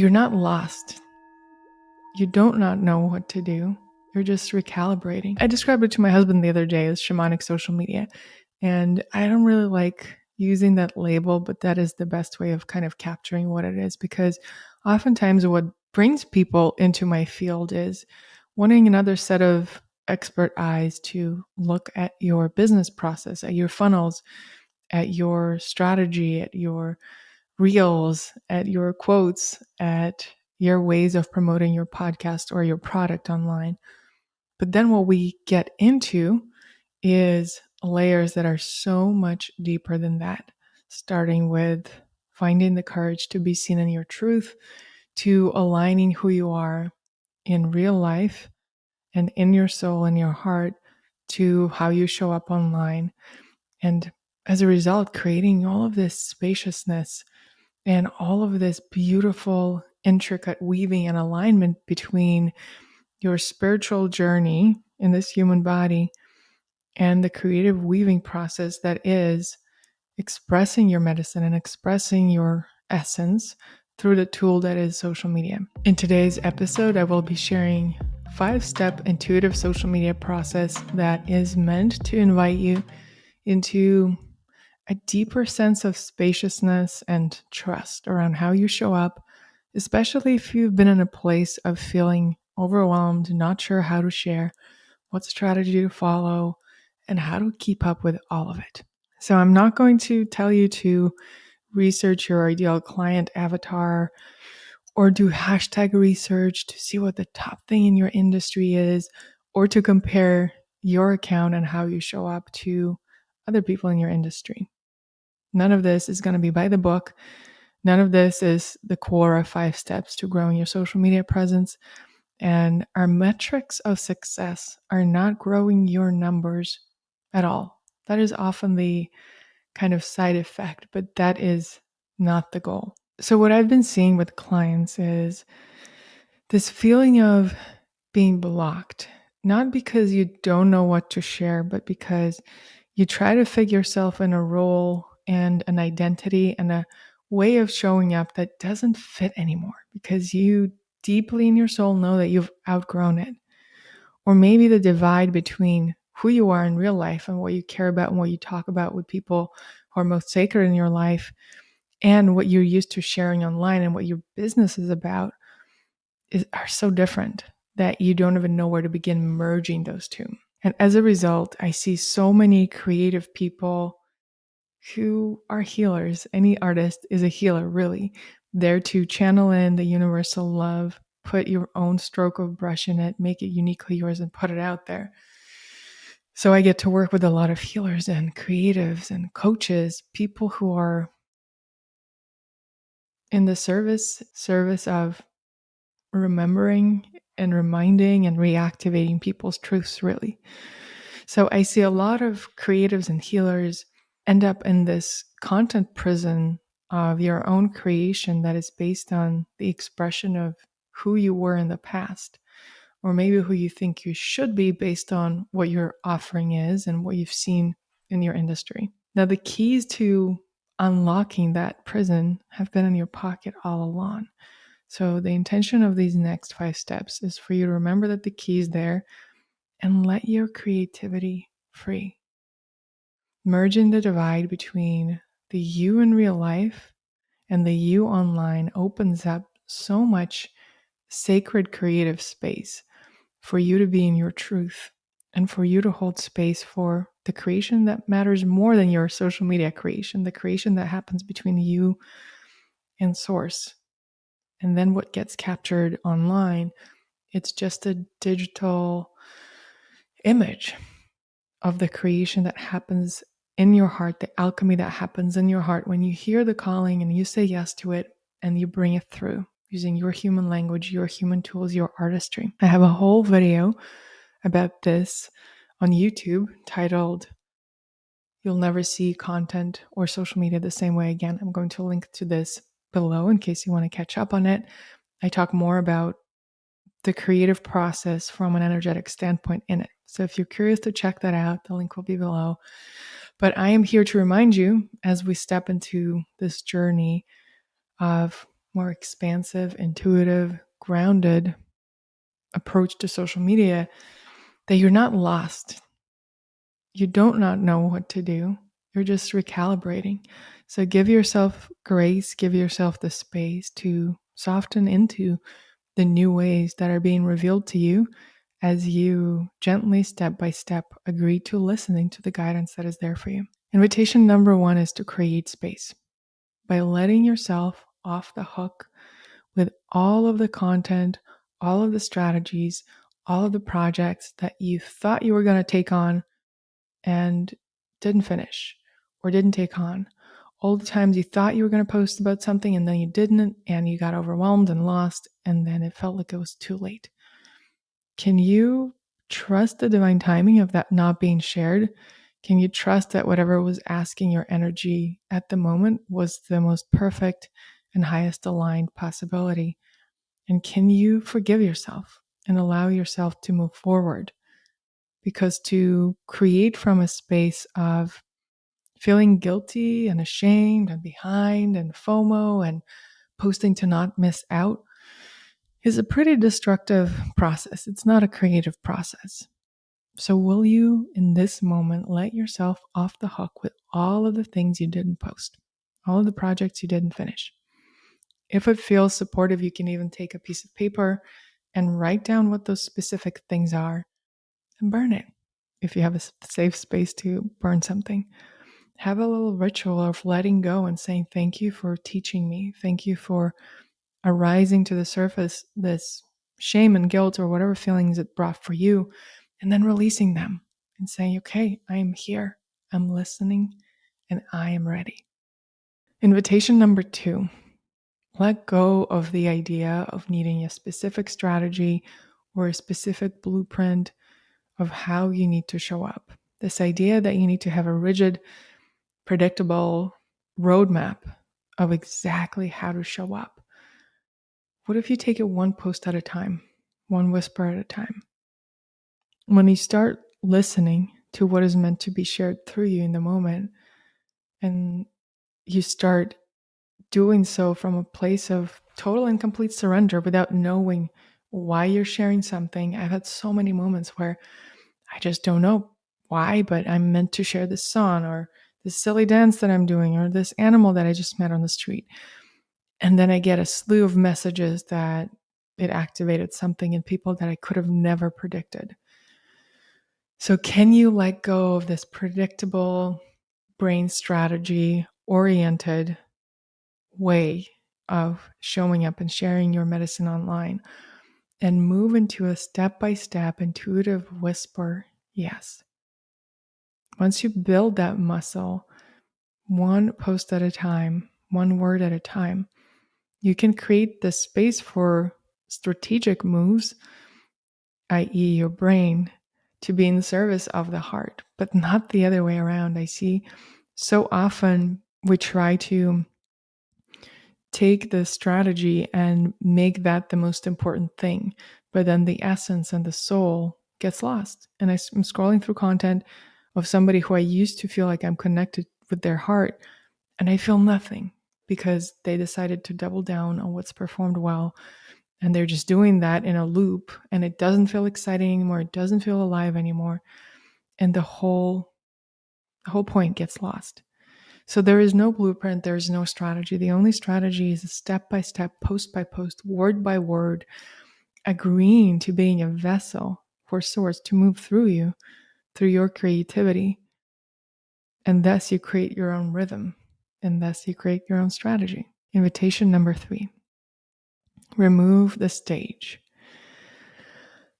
You're not lost. You don't not know what to do. You're just recalibrating. I described it to my husband the other day as shamanic social media. And I don't really like using that label, but that is the best way of kind of capturing what it is, because oftentimes what brings people into my field is wanting another set of expert eyes to look at your business process, at your funnels, at your strategy, at your reels, at your quotes, at your ways of promoting your podcast or your product online. But then what we get into is layers that are so much deeper than that, starting with finding the courage to be seen in your truth, to aligning who you are in real life and in your soul and your heart to how you show up online. And as a result, creating all of this spaciousness and all of this beautiful, intricate weaving and alignment between your spiritual journey in this human body and the creative weaving process that is expressing your medicine and expressing your essence through the tool that is social media. In today's episode, I will be sharing 5-step intuitive social media process that is meant to invite you into a deeper sense of spaciousness and trust around how you show up, especially if you've been in a place of feeling overwhelmed, not sure how to share, what strategy to follow, and how to keep up with all of it. So I'm not going to tell you to research your ideal client avatar or do hashtag research to see what the top thing in your industry is, or to compare your account and how you show up to other people in your industry. None of this is going to be by the book. None of this is the core of 5 steps to growing your social media presence. And our metrics of success are not growing your numbers at all. That is often the kind of side effect, but that is not the goal. So what I've been seeing with clients is this feeling of being blocked, not because you don't know what to share, but because you try to fit yourself in a role and an identity and a way of showing up that doesn't fit anymore because you deeply in your soul know that you've outgrown it. Or maybe the divide between who you are in real life and what you care about and what you talk about with people who are most sacred in your life and what you're used to sharing online and what your business is about are so different that you don't even know where to begin merging those two. And as a result, I see so many creative people who are healers. Any artist is a healer, really. There to channel in the universal love, put your own stroke of brush in it, make it uniquely yours, and put it out there. So I get to work with a lot of healers and creatives and coaches, people who are in the service of remembering and reminding and reactivating people's truths, really. So I see a lot of creatives and healers end up in this content prison of your own creation that is based on the expression of who you were in the past, or maybe who you think you should be based on what your offering is and what you've seen in your industry. Now, the keys to unlocking that prison have been in your pocket all along. So the intention of these next 5 steps is for you to remember that the key is there and let your creativity free. Merging the divide between the you in real life and the you online opens up so much sacred creative space for you to be in your truth and for you to hold space for the creation that matters more than your social media creation, the creation that happens between you and source. And then what gets captured online, it's just a digital image of the creation that happens in your heart, the alchemy that happens in your heart when you hear the calling and you say yes to it and you bring it through using your human language, your human tools, your artistry. I have a whole video about this on YouTube titled "You'll Never See Content or Social Media the Same Way Again." I'm going to link to this below in case you want to catch up on it. I talk more about the creative process from an energetic standpoint in it. So if you're curious to check that out, the link will be below. But I am here to remind you as we step into this journey of more expansive, intuitive, grounded approach to social media, that you're not lost. You don't not know what to do. You're just recalibrating. So give yourself grace, give yourself the space to soften into the new ways that are being revealed to you as you gently, step by step, agree to listening to the guidance that is there for you. Invitation number 1 is to create space by letting yourself off the hook with all of the content, all of the strategies, all of the projects that you thought you were going to take on and didn't finish or didn't take on. All the times you thought you were going to post about something and then you didn't, and you got overwhelmed and lost, and then it felt like it was too late. Can you trust the divine timing of that not being shared? Can you trust that whatever was asking your energy at the moment was the most perfect and highest aligned possibility? And can you forgive yourself and allow yourself to move forward? Because to create from a space of feeling guilty and ashamed and behind and FOMO and posting to not miss out is a pretty destructive process. It's not a creative process. So will you, in this moment, let yourself off the hook with all of the things you didn't post, all of the projects you didn't finish? If it feels supportive, you can even take a piece of paper and write down what those specific things are and burn it. If you have a safe space to burn something, have a little ritual of letting go and saying, thank you for teaching me. Thank you for arising to the surface this shame and guilt or whatever feelings it brought for you, and then releasing them and saying, okay, I am here, I'm listening, and I am ready. Invitation number 2, let go of the idea of needing a specific strategy or a specific blueprint of how you need to show up. This idea that you need to have a rigid, predictable roadmap of exactly how to show up. What if you take it one post at a time, one whisper at a time? When you start listening to what is meant to be shared through you in the moment, and you start doing so from a place of total and complete surrender without knowing why you're sharing something. I've had so many moments where I just don't know why, but I'm meant to share this song or this silly dance that I'm doing or this animal that I just met on the street. And then I get a slew of messages that it activated something in people that I could have never predicted. So can you let go of this predictable, brain strategy oriented way of showing up and sharing your medicine online and move into a step-by-step intuitive whisper yes? Once you build that muscle, one post at a time, one word at a time, you can create the space for strategic moves, i.e. your brain, to be in service of the heart, but not the other way around. I see so often we try to take the strategy and make that the most important thing, but then the essence and the soul gets lost. And I'm scrolling through content of somebody who I used to feel like I'm connected with their heart, and I feel nothing because they decided to double down on what's performed well, and they're just doing that in a loop, and it doesn't feel exciting anymore, it doesn't feel alive anymore, and the whole point gets lost. So there is no blueprint, there is no strategy. The only strategy is a step-by-step, post by post, word by word, agreeing to being a vessel for source to move through you, through your creativity. And thus you create your own rhythm, and thus you create your own strategy. Invitation number 3, remove the stage.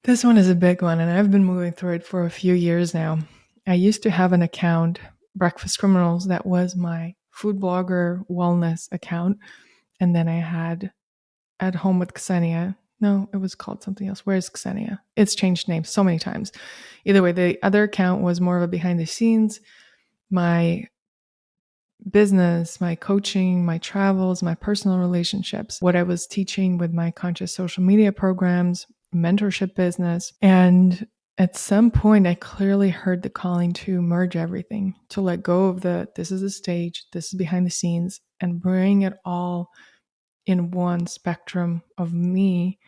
This one is a big one, and I've been moving through it for a few years now. I used to have an account, Breakfast Criminals, that was my food blogger wellness account. And then I had At Home with Ksenia. No, it was called something else. Where's Ksenia? It's changed names so many times. Either way, the other account was more of a behind the scenes, my business, my coaching, my travels, my personal relationships, what I was teaching with my conscious social media programs, mentorship business. And at some point, I clearly heard the calling to merge everything, to let go of this is the stage, this is behind the scenes, and bring it all in one spectrum of me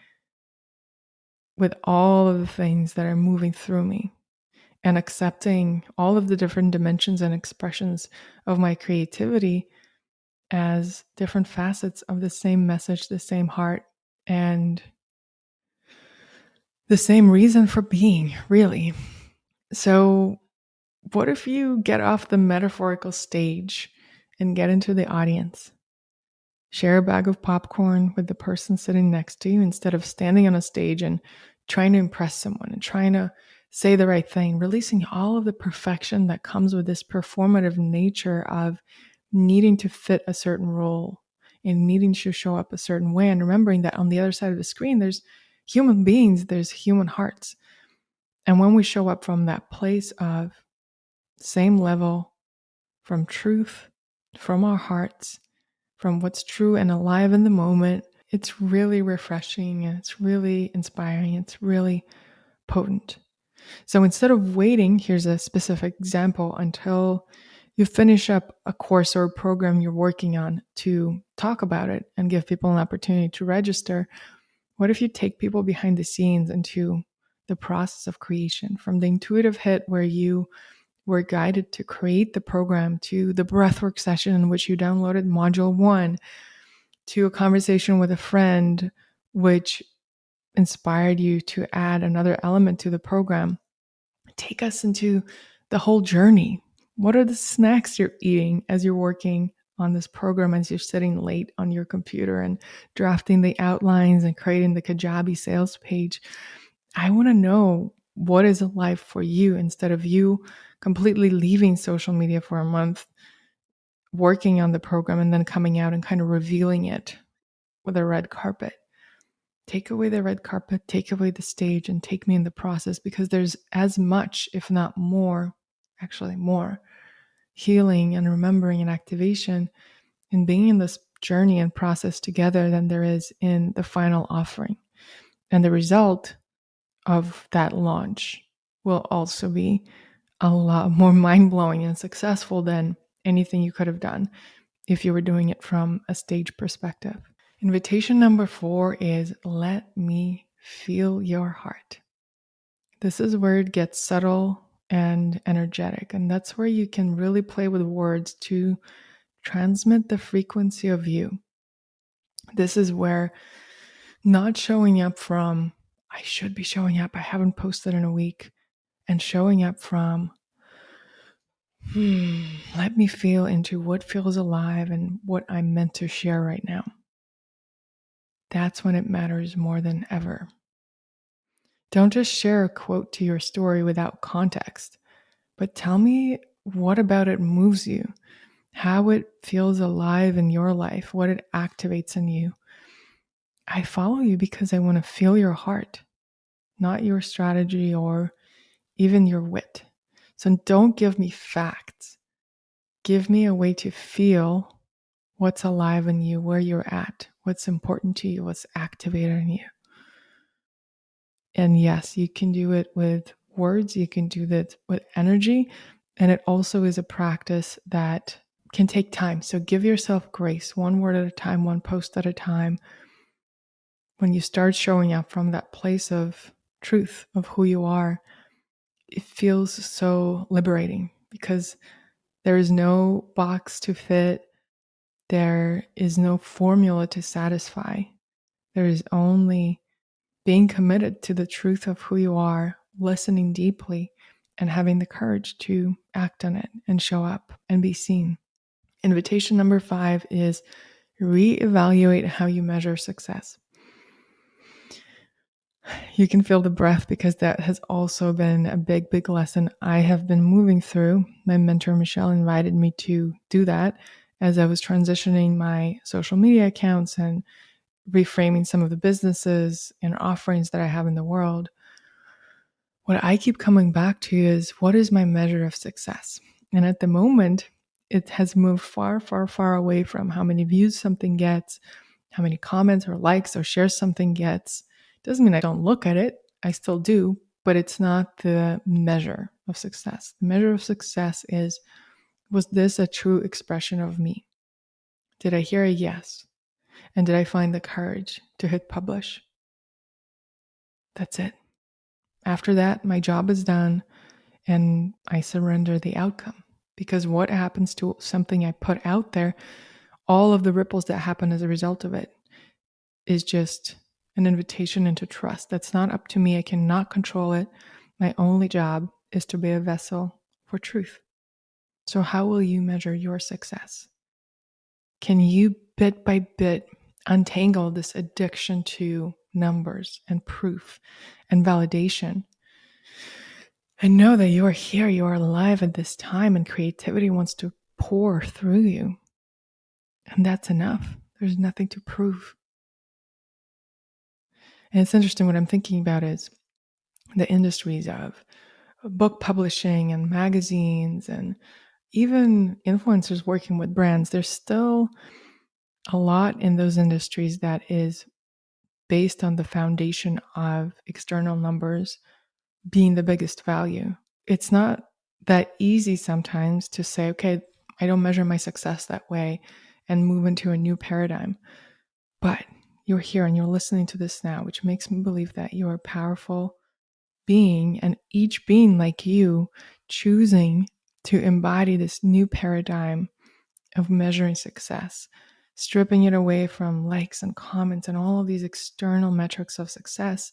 with all of the things that are moving through me, and accepting all of the different dimensions and expressions of my creativity as different facets of the same message, the same heart, and the same reason for being, really. So, what if you get off the metaphorical stage and get into the audience? Share a bag of popcorn with the person sitting next to you instead of standing on a stage and trying to impress someone and trying to say the right thing, releasing all of the perfection that comes with this performative nature of needing to fit a certain role and needing to show up a certain way, and remembering that on the other side of the screen, there's human beings, there's human hearts. And when we show up from that place of same level, from truth, from our hearts, from what's true and alive in the moment, it's really refreshing and it's really inspiring. It's really potent. So instead of waiting, here's a specific example, until you finish up a course or a program you're working on to talk about it and give people an opportunity to register, what if you take people behind the scenes into the process of creation, from the intuitive hit where you were guided to create the program, to the breathwork session in which you downloaded module 1, to a conversation with a friend which inspired you to add another element to the program. Take us into the whole journey. What are the snacks you're eating as you're working on this program, as you're sitting late on your computer and drafting the outlines and creating the Kajabi sales page? I want to know what is alive for you, instead of you completely leaving social media for a month, working on the program, and then coming out and kind of revealing it with a red carpet. Take away the red carpet, take away the stage, and take me in the process, because there's as much, if not more, actually more, healing and remembering and activation in being in this journey and process together than there is in the final offering. And the result of that launch will also be a lot more mind-blowing and successful than anything you could have done if you were doing it from a stage perspective. Invitation number 4 is let me feel your heart. This is where it gets subtle and energetic, and that's where you can really play with words to transmit the frequency of you. This is where not showing up from, I should be showing up, I haven't posted in a week, and showing up from, let me feel into what feels alive and what I'm meant to share right now. That's when it matters more than ever. Don't just share a quote to your story without context, but tell me what about it moves you, how it feels alive in your life, what it activates in you. I follow you because I want to feel your heart, not your strategy or even your wit. So don't give me facts. Give me a way to feel what's alive in you, where you're at, what's important to you, what's activated in you. And yes, you can do it with words, you can do that with energy. And it also is a practice that can take time. So give yourself grace, one word at a time, one post at a time. When you start showing up from that place of truth, of who you are, it feels so liberating, because there is no box to fit. There is no formula to satisfy. There is only being committed to the truth of who you are, listening deeply, and having the courage to act on it and show up and be seen. Invitation number 5 is reevaluate how you measure success. You can feel the breath, because that has also been a big, big lesson I have been moving through. My mentor, Michelle, invited me to do that as I was transitioning my social media accounts and reframing some of the businesses and offerings that I have in the world. What I keep coming back to is, what is my measure of success? And at the moment, it has moved far, far, far away from how many views something gets, how many comments or likes or shares something gets. Doesn't mean I don't look at it. I still do, but it's not the measure of success. The measure of success was this a true expression of me? Did I hear a yes? And did I find the courage to hit publish? That's it. After that, my job is done and I surrender the outcome. Because what happens to something I put out there, all of the ripples that happen as a result of it is just an invitation into trust. That's not up to me. I cannot control it. My only job is to be a vessel for truth. So, how will you measure your success? Can you bit by bit untangle this addiction to numbers and proof and validation? And know that you are here, you are alive at this time, and creativity wants to pour through you. And that's enough. There's nothing to prove. And it's interesting, what I'm thinking about is the industries of book publishing and magazines and even influencers working with brands. There's still a lot in those industries that is based on the foundation of external numbers being the biggest value. It's not that easy sometimes to say, okay, I don't measure my success that way and move into a new paradigm. But you're here and you're listening to this now, which makes me believe that you're a powerful being, and each being like you choosing to embody this new paradigm of measuring success, stripping it away from likes and comments and all of these external metrics of success,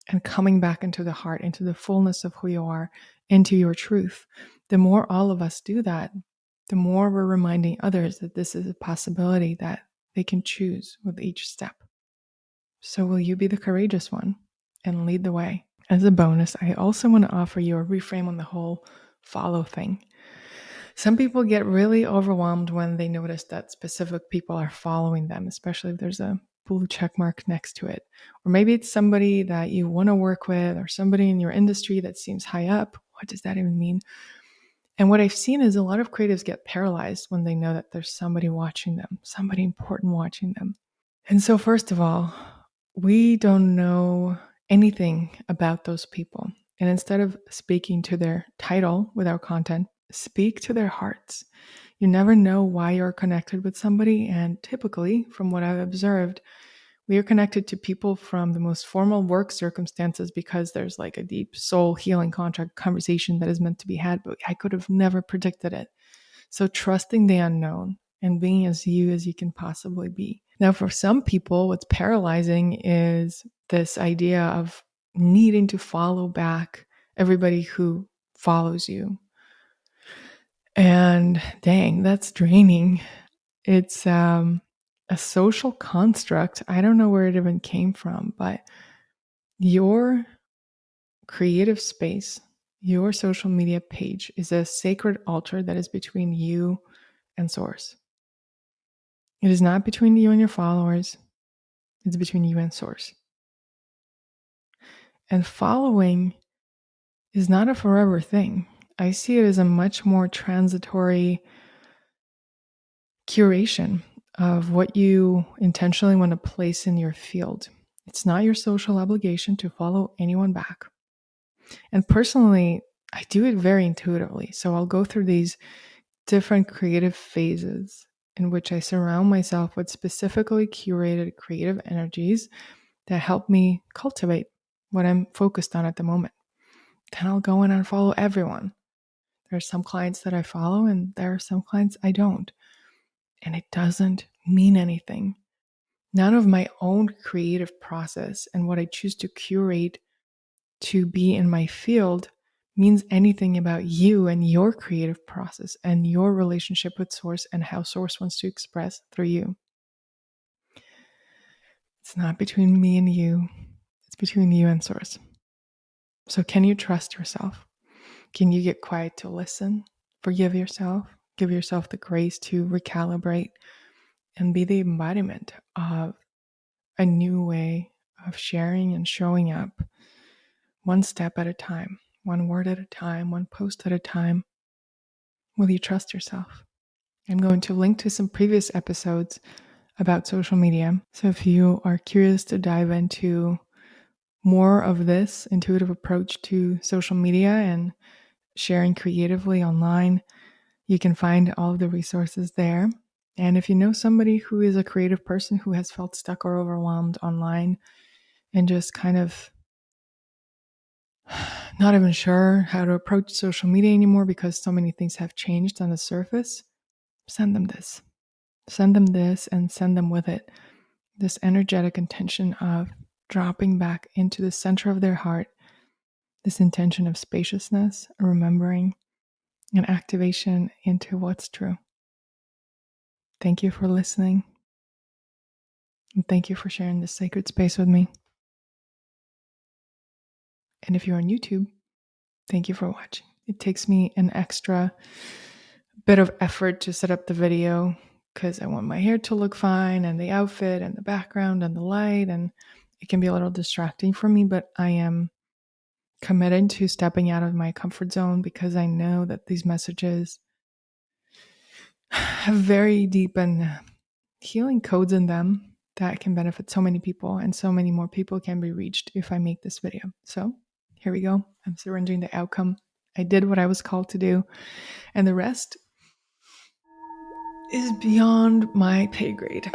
and coming back into the heart, into the fullness of who you are, into your truth. The more all of us do that, the more we're reminding others that this is a possibility that they can choose with each step. So will you be the courageous one and lead the way? As a bonus, I also want to offer you a reframe on the whole follow thing. Some people get really overwhelmed when they notice that specific people are following them, especially if there's a blue check mark next to it. Or maybe it's somebody that you want to work with or somebody in your industry that seems high up. What does that even mean? And what I've seen is a lot of creatives get paralyzed when they know that there's somebody watching them, somebody important watching them. And so, first of all, we don't know anything about those people. And instead of speaking to their title with our content, speak to their hearts. You never know why you're connected with somebody. And typically, from what I've observed, we are connected to people from the most formal work circumstances because there's like a deep soul healing contract conversation that is meant to be had, but I could have never predicted it. So trusting the unknown and being as you can possibly be. Now, for some people, what's paralyzing is this idea of needing to follow back everybody who follows you. And dang, that's draining. It's a social construct. I don't know where it even came from, but your creative space, your social media page is a sacred altar that is between you and source. It is not between you and your followers. It's between you and source. And following is not a forever thing. I see it as a much more transitory curation of what you intentionally want to place in your field. It's not your social obligation to follow anyone back. And personally, I do it very intuitively. So I'll go through these different creative phases in which I surround myself with specifically curated creative energies that help me cultivate what I'm focused on at the moment. Then I'll go in and follow everyone. There are some clients that I follow and there are some clients I don't. And it doesn't mean anything. None of my own creative process and what I choose to curate to be in my field means anything about you and your creative process and your relationship with source and how source wants to express through you. It's not between me and you. It's between you and source. So can you trust yourself? Can you get quiet to listen? Forgive yourself. Give yourself the grace to recalibrate and be the embodiment of a new way of sharing and showing up one step at a time, one word at a time, one post at a time. Will you trust yourself? I'm going to link to some previous episodes about social media. So if you are curious to dive into more of this intuitive approach to social media and sharing creatively online, you can find all of the resources there. And if you know somebody who is a creative person who has felt stuck or overwhelmed online and just kind of not even sure how to approach social media anymore because so many things have changed on the surface, send them this. Send them this and send them with it this energetic intention of dropping back into the center of their heart, this intention of spaciousness, remembering, and activation into what's true. Thank you for listening. And thank you for sharing this sacred space with me. And if you're on YouTube, thank you for watching. It takes me an extra bit of effort to set up the video because I want my hair to look fine and the outfit and the background and the light, and it can be a little distracting for me, but I am committed to stepping out of my comfort zone because I know that these messages have very deep and healing codes in them that can benefit so many people, and so many more people can be reached if I make this video. So here we go. I'm surrendering the outcome. I did what I was called to do, and the rest is beyond my pay grade.